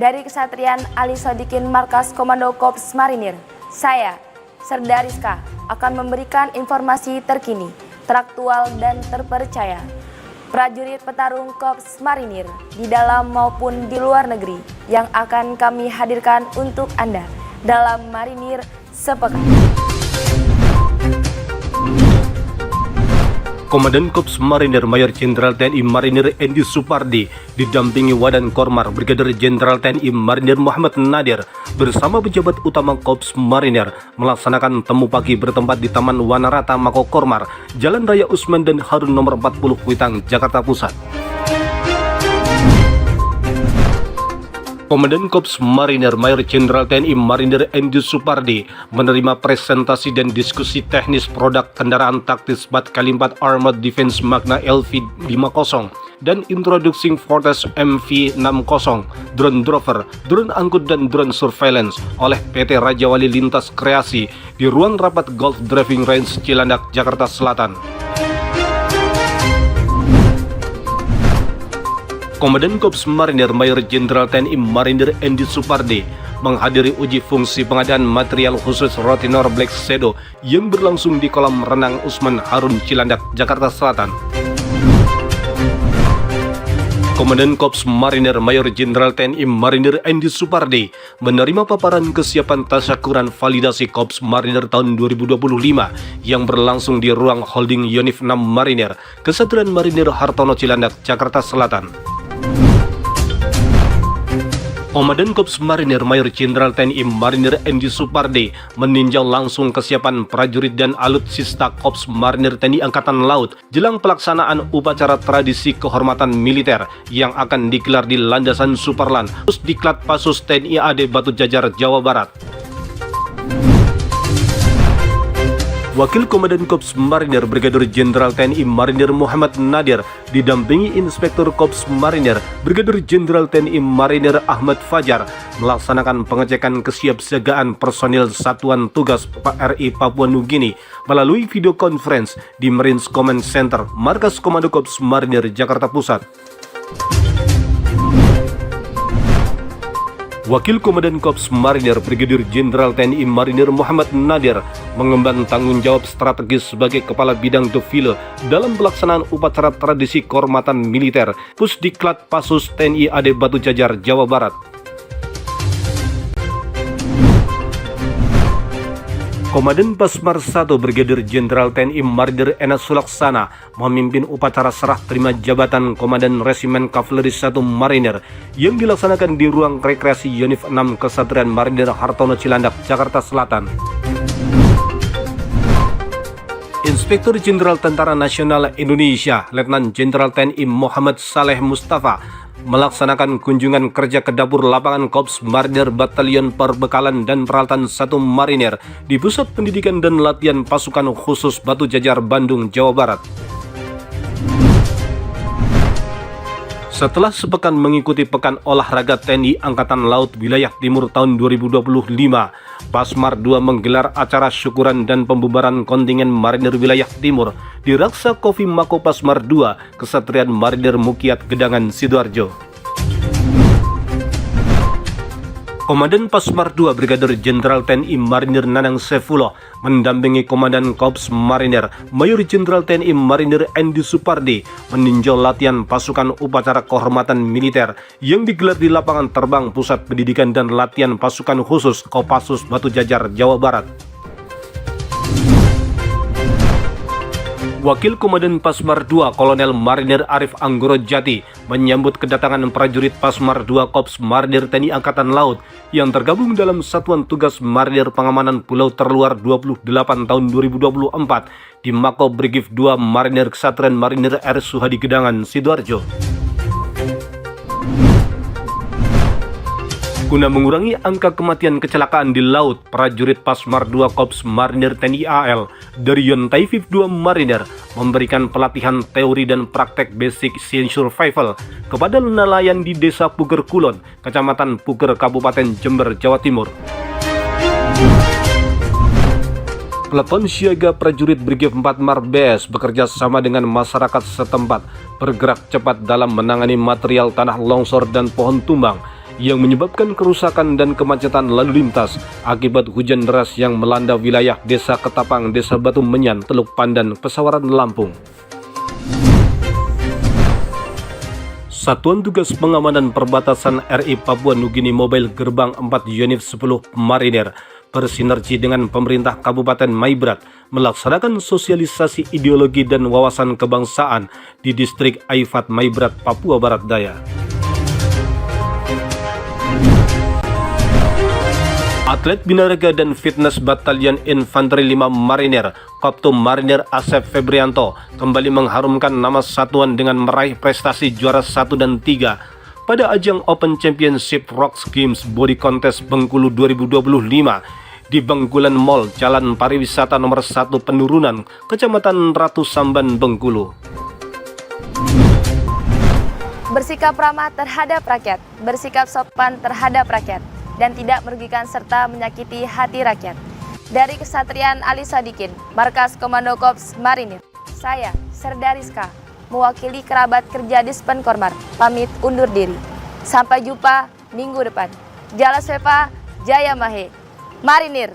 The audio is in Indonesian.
Dari Kesatrian Ali Sodikin Markas Komando Korps Marinir, saya, Serda Rizka, akan memberikan informasi terkini, teraktual dan terpercaya. Prajurit petarung Korps Marinir di dalam maupun di luar negeri yang akan kami hadirkan untuk Anda dalam Marinir Sepekan. Komandan Korps Marinir Mayor Jenderal TNI Marinir Endi Supardi didampingi Wadan Kormar Brigadir Jenderal TNI Marinir Muhammad Nadir bersama pejabat utama Korps Marinir melaksanakan temu pagi bertempat di Taman Wanarata Mako Kormar, Jalan Raya Usman dan Harun nomor 40 Kuitang, Jakarta Pusat. Komandan Korps Marinir Mayor Jenderal TNI Marinir Endi Supardi menerima presentasi dan diskusi teknis produk kendaraan taktis 4x4 Armored Defense Magna LV50 dan Introducing Fortress MV60, drone drover, drone angkut dan drone surveillance oleh PT Raja Wali Lintas Kreasi di ruang rapat Golf Driving Range Cilandak, Jakarta Selatan. Komandan Korps Marinir Mayor Jenderal TNI Marinir Endi Supardi menghadiri uji fungsi pengadaan material khusus Rotinor Black Shadow yang berlangsung di kolam renang Usman Harun Cilandak, Jakarta Selatan. Komandan Korps Marinir Mayor Jenderal TNI Marinir Endi Supardi menerima paparan kesiapan tasyakuran validasi Korps Marinir tahun 2025 yang berlangsung di ruang holding Yonif 6 Marinir, Kesatuan Marinir Hartono Cilandak, Jakarta Selatan. Komandan Korps Marinir Mayor Jenderal TNI Marinir Endi Supardi meninjau langsung kesiapan prajurit dan alutsista Korps Marinir TNI Angkatan Laut jelang pelaksanaan upacara tradisi kehormatan militer yang akan digelar di Landasan Superlan, Pusdiklat Pasus TNI AD Batu Jajar, Jawa Barat. Wakil Komandan Korps Marinir Brigadir Jenderal TNI Marinir Muhammad Nadir didampingi Inspektur Korps Marinir Brigadir Jenderal TNI Marinir Ahmad Fajar melaksanakan pengecekan kesiapsiagaan personil Satuan Tugas RI Papua Nugini melalui video conference di Marines Command Center, Markas Komando Korps Marinir, Jakarta Pusat. Wakil Komandan Korps Marinir Brigadir Jenderal TNI Marinir Muhammad Nadir mengemban tanggung jawab strategis sebagai Kepala Bidang Defile dalam pelaksanaan upacara tradisi kehormatan militer Pusdiklat Pasus TNI AD Batu Jajar, Jawa Barat. Komandan Pasmar 1 Brigadir Jenderal TNI Marinir Enas Sulaksana memimpin upacara serah terima jabatan Komandan Resimen Kavaleri 1 Marinir yang dilaksanakan di ruang rekreasi Yonif 6 Kesatuan Marinir Hartono Cilandak, Jakarta Selatan. Inspektur Jenderal Tentara Nasional Indonesia Letnan Jenderal TNI Muhammad Saleh Mustafa melaksanakan kunjungan kerja ke dapur lapangan Korps Marinir Batalion Perbekalan dan Peralatan 1 Marinir di Pusat Pendidikan dan Latihan Pasukan Khusus Batu Jajar, Bandung, Jawa Barat. Setelah sepekan mengikuti Pekan Olahraga TNI Angkatan Laut Wilayah Timur tahun 2025, Pasmar 2 menggelar acara syukuran dan pembubaran kontingen Marinir Wilayah Timur di Raksa Kofi Mako Pasmar 2, Kesatrian Marinir Mukiat Gedangan, Sidoarjo. Komandan Pasmar 2 Brigadir Jenderal TNI Marinir Nanang Sefullah mendampingi Komandan Korps Marinir Mayor Jenderal TNI Marinir Endi Supardi meninjau latihan pasukan upacara kehormatan militer yang digelar di lapangan terbang Pusat Pendidikan dan Latihan Pasukan Khusus Kopassus Batu Jajar, Jawa Barat. Wakil Komandan Pasmar 2 Kolonel Marinir Arif Anggoro Jati menyambut kedatangan prajurit Pasmar 2 Korps Marinir TNI Angkatan Laut yang tergabung dalam Satuan Tugas Marinir Pengamanan Pulau Terluar 28 tahun 2024 di Mako Brigif 2 Marinir Kesatuan Marinir R. Suhadi Gedangan, Sidoarjo. Guna mengurangi angka kematian kecelakaan di laut, prajurit Pasmar 2 Korps Marinir TNI AL dari Yontai 2 Marinir memberikan pelatihan teori dan praktek basic sea survival kepada nelayan di Desa Puger Kulon, Kecamatan Puger, Kabupaten Jember, Jawa Timur. Peleton siaga prajurit Brigif 4 Marbes bekerja sama dengan masyarakat setempat bergerak cepat dalam menangani material tanah longsor dan pohon tumbang yang menyebabkan kerusakan dan kemacetan lalu lintas akibat hujan deras yang melanda wilayah Desa Ketapang, Desa Batu Menyan, Teluk Pandan, Pesawaran, Lampung. Satuan Tugas Pengamanan Perbatasan RI Papua Nugini Mobile Gerbang 4 Unit 10 Marinir bersinergi dengan pemerintah Kabupaten Maibrat melaksanakan sosialisasi ideologi dan wawasan kebangsaan di distrik Aifat Maibrat, Papua Barat Daya. Atlet binaraga dan fitness Batalion Infanteri 5 Marinir, Koptu Marinir Asep Febrianto kembali mengharumkan nama satuan dengan meraih prestasi juara 1 dan 3 pada ajang Open Championship Rocks Games Body Contest Bengkulu 2025 di Bengkulan Mall, Jalan Pariwisata nomor 1 Penurunan, Kecamatan Ratu Samban, Bengkulu. Bersikap ramah terhadap rakyat, bersikap sopan terhadap rakyat, dan tidak merugikan serta menyakiti hati rakyat. Dari Kesatrian Ali Sadikin, Markas Komando Korps Marinir, saya, Serda Rizka, mewakili kerabat kerja Dispen Kormar, pamit undur diri. Sampai jumpa minggu depan. Jala Svepa, Jaya Mahe, Marinir.